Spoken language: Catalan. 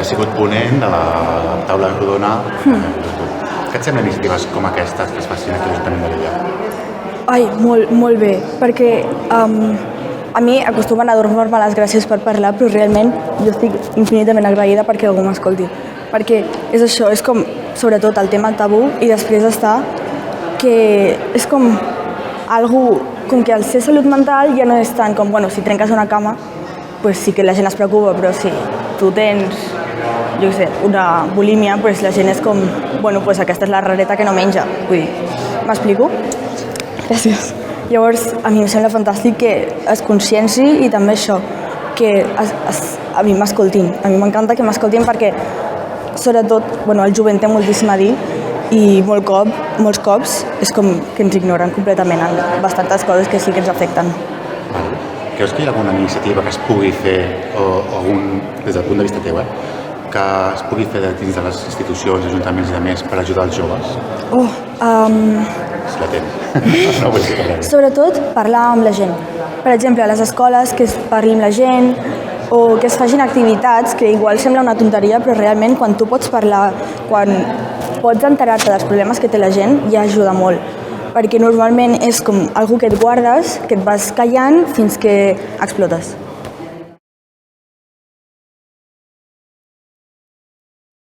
has sigut ponent de la taula rodona. Què et semblen iniciatives com aquestes que es facin aquí a l'Ajuntament de Lleida? Ai, molt bé, perquè a mi acostumen a donar-me les gràcies per parlar, però realment jo estic infinitament agraïda perquè algú m'escolti. Perquè és això, és com, sobretot, el tema tabú i després està que és com algú, com que el ser salut mental ja no és tant com, bueno, si trenques una cama, pues sí que la gent es preocupa, però si tu tens, jo què sé, una bulímia, pues la gent és com, bueno, pues aquesta és la rareta que no menja. Vull dir, m'explico? Gràcies. Llavors, a mi em sembla fantàstic que es conscienci i també això, que a mi m'escoltin. A mi m'encanta que m'escoltin perquè, sobretot, bueno, el jovent té moltíssim a dir i molts cops és com que ens ignoren completament en bastantes coses que sí que ens afecten. Creus que hi ha alguna iniciativa que es pugui fer, o des del punt de vista teu, que es pugui fer dins de les institucions, ajuntaments i de més per ajudar els joves? Si la tens. No vull dir que parlem. Sobretot parlar amb la gent. Per exemple, a les escoles que es parli amb la gent o que es facin activitats que igual sembla una tonteria, però realment quan tu pots parlar, quan pots enterar-te dels problemes que té la gent, ja ajuda molt. Perquè normalment és com algú que et guardes, que et vas callant fins que explotes.